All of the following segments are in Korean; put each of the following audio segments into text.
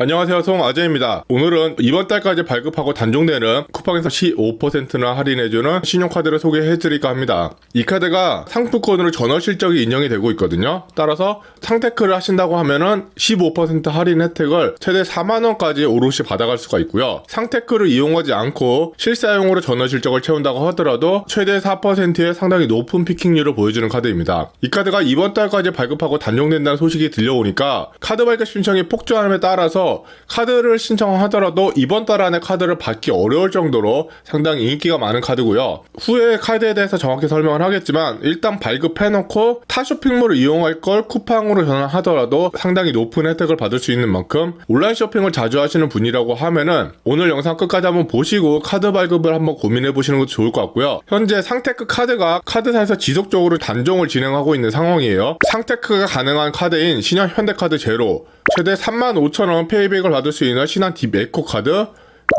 안녕하세요, 송아재입니다. 오늘은 이번 달까지 발급하고 단종되는 쿠팡에서 15%나 할인해주는 신용카드를 소개해드릴까 합니다. 이 카드가 상품권으로 전월 실적이 인정이 되고 있거든요. 따라서 상테크를 하신다고 하면은 15% 할인 혜택을 최대 4만원까지 오롯이 받아갈 수가 있고요. 상테크를 이용하지 않고 실사용으로 전월 실적을 채운다고 하더라도 최대 4%의 상당히 높은 피킹률을 보여주는 카드입니다. 이 카드가 이번 달까지 발급하고 단종된다는 소식이 들려오니까 카드 발급 신청이 폭주함에 따라서 카드를 신청하더라도 이번 달 안에 카드를 받기 어려울 정도로 상당히 인기가 많은 카드고요. 후에 카드에 대해서 정확히 설명을 하겠지만 일단 발급해놓고 타 쇼핑몰을 이용할 걸 쿠팡으로 전환하더라도 상당히 높은 혜택을 받을 수 있는 만큼 온라인 쇼핑을 자주 하시는 분이라고 하면은 오늘 영상 끝까지 한번 보시고 카드 발급을 한번 고민해보시는 것도 좋을 것 같고요. 현재 상테크 카드가 카드사에서 지속적으로 단종을 진행하고 있는 상황이에요. 상테크가 가능한 카드인 신한 현대카드 제로, 최대 35,000원 페이백을 받을 수 있는 신한 딥 에코 카드,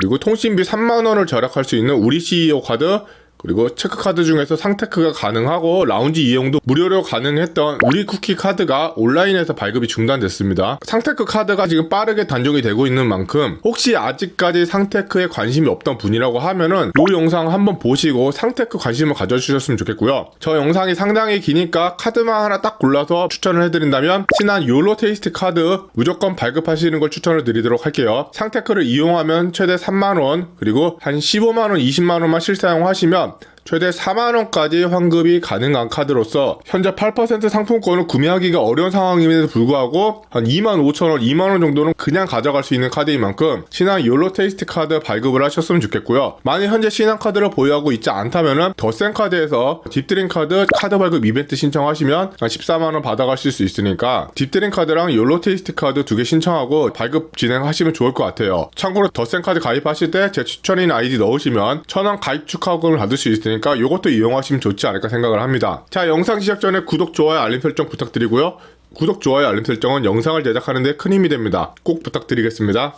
그리고 통신비 3만원을 절약할 수 있는 우리 CEO 카드, 그리고 체크카드 중에서 상테크가 가능하고 라운지 이용도 무료로 가능했던 우리 쿠키 카드가 온라인에서 발급이 중단됐습니다. 상테크 카드가 지금 빠르게 단종이 되고 있는 만큼 혹시 아직까지 상테크에 관심이 없던 분이라고 하면은 이 영상 한번 보시고 상테크 관심을 가져주셨으면 좋겠고요. 저 영상이 상당히 기니까 카드만 하나 딱 골라서 추천을 해드린다면 신한 요로 테이스트 카드 무조건 발급하시는 걸 추천을 드리도록 할게요. 상테크를 이용하면 최대 3만원, 그리고 한 15만원, 20만원만 실사용하시면 최대 4만원까지 환급이 가능한 카드로서 현재 8% 상품권을 구매하기가 어려운 상황임에도 불구하고 한 25,000원, 2만원 정도는 그냥 가져갈 수 있는 카드인 만큼 신한 요로 테이스트 카드 발급을 하셨으면 좋겠고요. 만약 현재 신한 카드를 보유하고 있지 않다면은 더센 카드에서 딥드림 카드 발급 이벤트 신청하시면 한 14만원 받아가실 수 있으니까 딥드림 카드랑 요로 테이스트 카드 두 개 신청하고 발급 진행하시면 좋을 것 같아요. 참고로 더센 카드 가입하실 때 제 추천인 아이디 넣으시면 1,000원 가입 축하금을 받을 수 있으니까 이것도 이용하시면 좋지 않을까 생각을 합니다. 자, 영상 시작 전에 구독, 좋아요, 알림 설정 부탁드리고요. 구독, 좋아요, 알림 설정은 영상을 제작하는 데 큰 힘이 됩니다. 꼭 부탁드리겠습니다.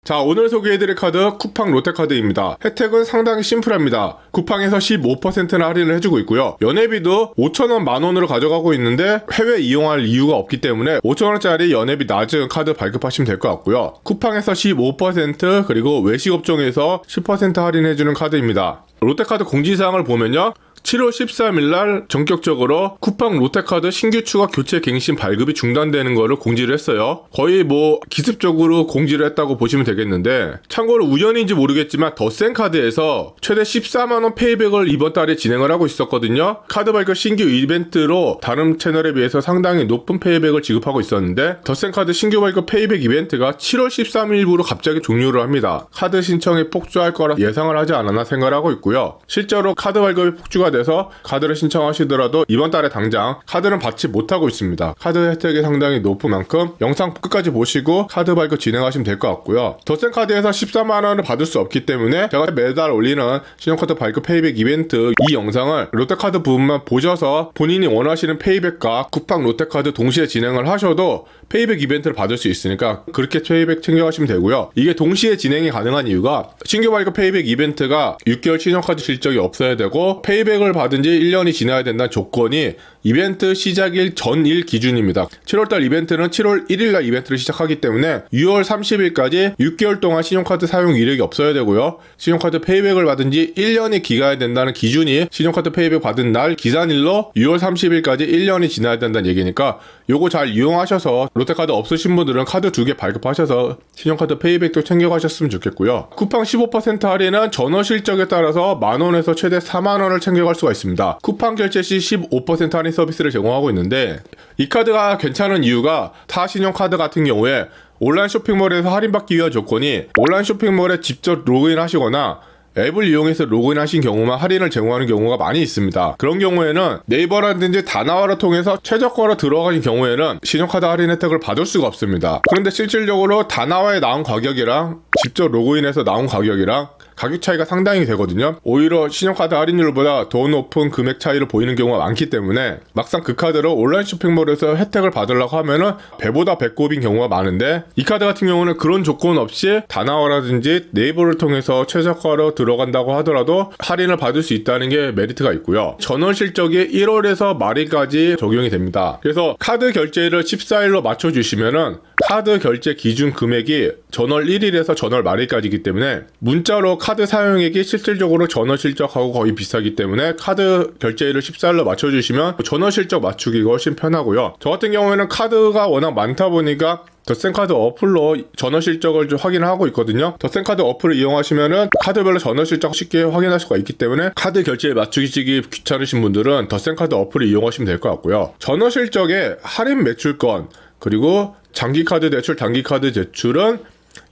자, 오늘 소개해드릴 카드 쿠팡 롯데카드입니다. 혜택은 상당히 심플합니다. 쿠팡에서 15%나 할인을 해주고 있고요. 연회비도 5,000원, 만원으로 가져가고 있는데 해외 이용할 이유가 없기 때문에 5,000원짜리 연회비 낮은 카드 발급하시면 될 것 같고요. 쿠팡에서 15%, 그리고 외식업종에서 10% 할인해주는 카드입니다. 롯데카드 공지사항을 보면요, 7월 13일날 전격적으로 쿠팡 롯데카드 신규 추가 교체 갱신 발급이 중단되는 거를 공지를 했어요. 거의 기습적으로 공지를 했다고 보시면 되겠는데, 참고로 우연인지 모르겠지만 더센 카드에서 최대 14만원 페이백을 이번 달에 진행을 하고 있었거든요. 카드 발급 신규 이벤트로 다른 채널에 비해서 상당히 높은 페이백을 지급하고 있었는데 더센 카드 신규 발급 페이백 이벤트가 7월 13일부로 갑자기 종료를 합니다. 카드 신청이 폭주할 거라 예상을 하지 않았나 생각하고 있고요. 실제로 카드 발급이 폭주가 돼서 카드를 신청하시더라도 이번 달에 당장 카드는 받지 못하고 있습니다. 카드 혜택이 상당히 높은 만큼 영상 끝까지 보시고 카드 발급 진행하시면 될 것 같고요. 더센 카드에서 14만원을 받을 수 없기 때문에 제가 매달 올리는 신용카드 발급 페이백 이벤트 이 영상을 롯데카드 부분만 보셔서 본인이 원하시는 페이백과 쿠팡 롯데카드 동시에 진행을 하셔도 페이백 이벤트를 받을 수 있으니까 그렇게 페이백 챙겨가시면 되고요. 이게 동시에 진행이 가능한 이유가 신규 발급 페이백 이벤트가 6개월 신용카드 실적이 없어야 되고 페이백을 받은 지 1년이 지나야 된다는 조건이 이벤트 시작일 전일 기준입니다. 7월달 이벤트는 7월 1일날 이벤트를 시작하기 때문에 6월 30일까지 6개월 동안 신용카드 사용 이력이 없어야 되고요. 신용카드 페이백을 받은 지 1년이 기가야 된다는 기준이 신용카드 페이백 받은 날 기산일로 6월 30일까지 1년이 지나야 된다는 얘기니까 요거 잘 이용하셔서 롯데카드 없으신 분들은 카드 2개 발급하셔서 신용카드 페이백도 챙겨가셨으면 좋겠고요. 쿠팡 15% 할인은 전월 실적에 따라서 만원에서 최대 4만원을 챙겨갈 수가 있습니다. 쿠팡 결제 시 15% 할인 서비스를 제공하고 있는데 이 카드가 괜찮은 이유가 타 신용카드 같은 경우에 온라인 쇼핑몰에서 할인받기 위한 조건이 온라인 쇼핑몰에 직접 로그인 하시거나 앱을 이용해서 로그인 하신 경우만 할인을 제공하는 경우가 많이 있습니다. 그런 경우에는 네이버라든지 다나와를 통해서 최저가로 들어가신 경우에는 신용카드 할인 혜택을 받을 수가 없습니다. 그런데 실질적으로 다나와에 나온 가격이랑 직접 로그인해서 나온 가격이랑 가격 차이가 상당히 되거든요. 오히려 신용카드 할인율보다 더 높은 금액 차이를 보이는 경우가 많기 때문에 막상 그 카드로 온라인 쇼핑몰에서 혜택을 받으려고 하면은 배보다 배꼽인 경우가 많은데, 이 카드 같은 경우는 그런 조건 없이 다나와라든지 네이버를 통해서 최저가로 들어간다고 하더라도 할인을 받을 수 있다는 게 메리트가 있고요. 전월 실적이 1월에서 말일까지 적용이 됩니다. 그래서 카드 결제일을 14일로 맞춰주시면은 카드 결제 기준 금액이 전월 1일에서 전월 말일까지이기 때문에 문자로 카드 사용액이 실질적으로 전월 실적하고 거의 비슷하기 때문에 카드 결제일을 14일로 맞춰주시면 전월 실적 맞추기가 훨씬 편하고요. 저 같은 경우에는 카드가 워낙 많다 보니까 덧센카드 어플로 전월 실적을 좀 확인을 하고 있거든요. 덧센카드 어플을 이용하시면은 카드별로 전월 실적 쉽게 확인할 수가 있기 때문에 카드 결제에 맞추기 귀찮으신 분들은 덧센카드 어플을 이용하시면 될 것 같고요. 전월 실적에 할인 매출권 그리고 장기카드 대출, 단기카드 대출은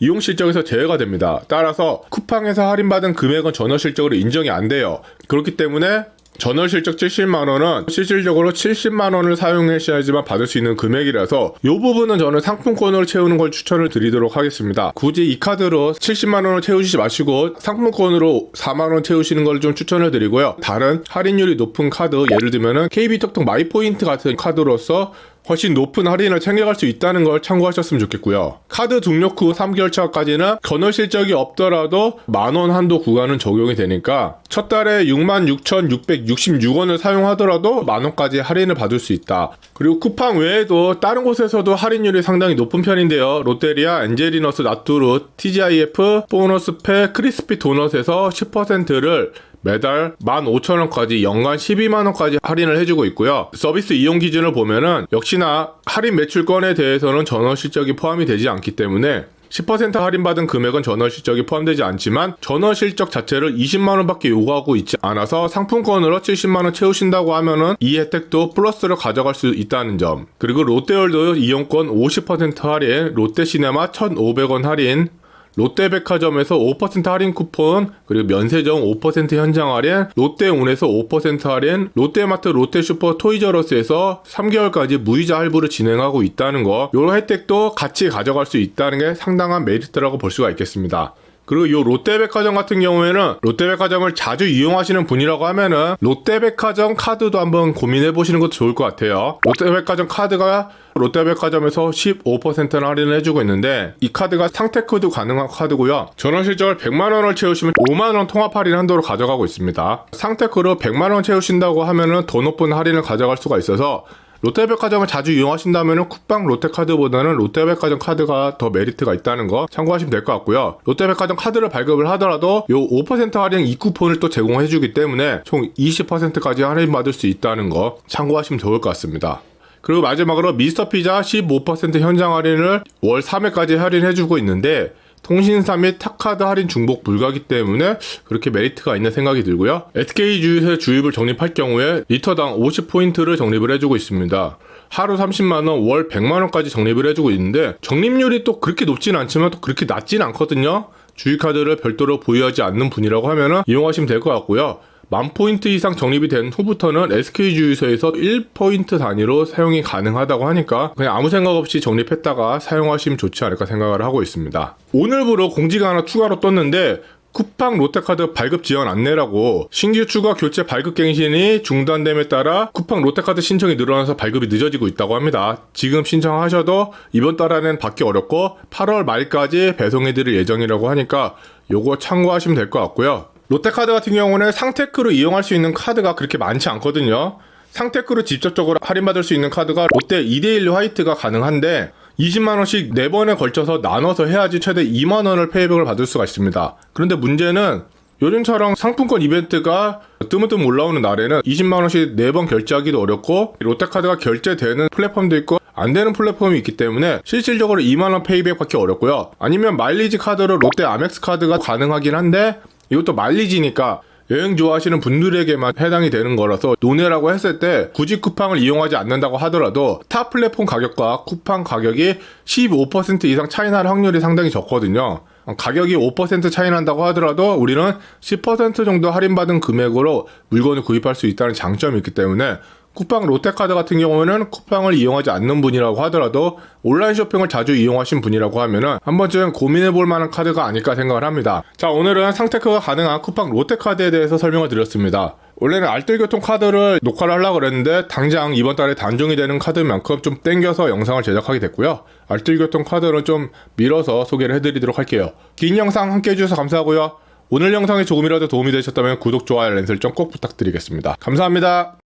이용 실적에서 제외가 됩니다. 따라서 쿠팡에서 할인받은 금액은 전월 실적으로 인정이 안 돼요. 그렇기 때문에 전월 실적 70만원은 실질적으로 70만원을 사용하셔야지만 받을 수 있는 금액이라서 이 부분은 저는 상품권으로 채우는 걸 추천을 드리도록 하겠습니다. 굳이 이 카드로 70만원을 채우시지 마시고 상품권으로 4만원 채우시는 걸 좀 추천을 드리고요. 다른 할인율이 높은 카드, 예를 들면은 KB톡톡 마이포인트 같은 카드로서 훨씬 높은 할인을 챙겨갈 수 있다는 걸 참고하셨으면 좋겠고요. 카드 등록 후 3개월 차까지는 전월 실적이 없더라도 만원 한도 구간은 적용이 되니까 첫 달에 66,666원을 사용하더라도 만원까지 할인을 받을 수 있다. 그리고 쿠팡 외에도 다른 곳에서도 할인율이 상당히 높은 편인데요. 롯데리아, 엔젤리너스, 나투루, TGIF, 보너스페, 크리스피 도넛에서 10%를 매달 15,000원까지 연간 12만원까지 할인을 해주고 있고요. 서비스 이용 기준을 보면은 역시나 할인 매출권에 대해서는 전월 실적이 포함이 되지 않기 때문에 10% 할인받은 금액은 전월 실적이 포함되지 않지만 전월 실적 자체를 20만원밖에 요구하고 있지 않아서 상품권으로 70만원 채우신다고 하면은 이 혜택도 플러스로 가져갈 수 있다는 점. 그리고 롯데월드 이용권 50% 할인, 롯데시네마 1,500원 할인, 롯데백화점에서 5% 할인 쿠폰, 그리고 면세점 5% 현장 할인, 롯데온에서 5% 할인, 롯데마트, 롯데슈퍼, 토이저러스에서 3개월까지 무이자 할부를 진행하고 있다는 거, 요 혜택도 같이 가져갈 수 있다는 게 상당한 메리트라고 볼 수가 있겠습니다. 그리고 이 롯데백화점 같은 경우에는 롯데백화점을 자주 이용하시는 분이라고 하면은 롯데백화점 카드도 한번 고민해 보시는 것도 좋을 것 같아요. 롯데백화점 카드가 롯데백화점에서 15%는 할인을 해주고 있는데 이 카드가 상태크도 가능한 카드고요. 전월 실적을 100만원을 채우시면 5만원 통합 할인 한도로 가져가고 있습니다. 상태크로 100만원 채우신다고 하면은 더 높은 할인을 가져갈 수가 있어서 롯데백화점을 자주 이용하신다면 쿠팡 롯데카드보다는 롯데백화점 카드가 더 메리트가 있다는 거 참고하시면 될 것 같고요. 롯데백화점 카드를 발급을 하더라도 요 5% 할인 이 쿠폰을 또 제공해주기 때문에 총 20%까지 할인받을 수 있다는 거 참고하시면 좋을 것 같습니다. 그리고 마지막으로 미스터피자 15% 현장 할인을 월 3회까지 할인해주고 있는데 통신사 및 탑카드 할인 중복 불가기 때문에 그렇게 메리트가 있는 생각이 들고요. SK 주유소에 주입을 적립할 경우에 리터당 50포인트를 적립을 해주고 있습니다. 하루 30만원, 월 100만원까지 적립을 해주고 있는데 적립률이 또 그렇게 높진 않지만 또 그렇게 낮진 않거든요. 주유카드를 별도로 보유하지 않는 분이라고 하면은 이용하시면 될 것 같고요. 10,000포인트 이상 적립이 된 후부터는 SK 주유소에서 1포인트 단위로 사용이 가능하다고 하니까 그냥 아무 생각 없이 적립했다가 사용하시면 좋지 않을까 생각을 하고 있습니다. 오늘부로 공지가 하나 추가로 떴는데 쿠팡 롯데카드 발급 지연 안내라고 신규 추가 교체 발급 갱신이 중단됨에 따라 쿠팡 롯데카드 신청이 늘어나서 발급이 늦어지고 있다고 합니다. 지금 신청하셔도 이번 달 안엔 받기 어렵고 8월 말까지 배송해드릴 예정이라고 하니까 요거 참고하시면 될 것 같고요. 롯데카드 같은 경우는 상테크로 이용할 수 있는 카드가 그렇게 많지 않거든요. 상테크로 직접적으로 할인받을 수 있는 카드가 롯데 2대1 화이트가 가능한데 20만원씩 4번에 걸쳐서 나눠서 해야지 최대 2만원을 페이백을 받을 수가 있습니다. 그런데 문제는 요즘처럼 상품권 이벤트가 뜨문뜨문 올라오는 날에는 20만원씩 4번 결제하기도 어렵고 롯데카드가 결제되는 플랫폼도 있고 안 되는 플랫폼이 있기 때문에 실질적으로 2만원 페이백 받기 어렵고요. 아니면 마일리지 카드로 롯데 아멕스 카드가 가능하긴 한데 이것도 마일리지니까 여행 좋아하시는 분들에게만 해당이 되는 거라서 논외라고 했을 때 굳이 쿠팡을 이용하지 않는다고 하더라도 타 플랫폼 가격과 쿠팡 가격이 15% 이상 차이 날 확률이 상당히 적거든요. 가격이 5% 차이 난다고 하더라도 우리는 10% 정도 할인받은 금액으로 물건을 구입할 수 있다는 장점이 있기 때문에 쿠팡 롯데카드 같은 경우에는 쿠팡을 이용하지 않는 분이라고 하더라도 온라인 쇼핑을 자주 이용하신 분이라고 하면은 한 번쯤 고민해볼 만한 카드가 아닐까 생각을 합니다. 자, 오늘은 상테크가 가능한 쿠팡 롯데카드에 대해서 설명을 드렸습니다. 원래는 알뜰교통 카드를 녹화를 하려고 그랬는데 당장 이번 달에 단종이 되는 카드만큼 좀 땡겨서 영상을 제작하게 됐고요. 알뜰교통 카드는 좀 밀어서 소개를 해드리도록 할게요. 긴 영상 함께 해주셔서 감사하고요. 오늘 영상이 조금이라도 도움이 되셨다면 구독, 좋아요, 알림 설정 꼭 부탁드리겠습니다. 감사합니다.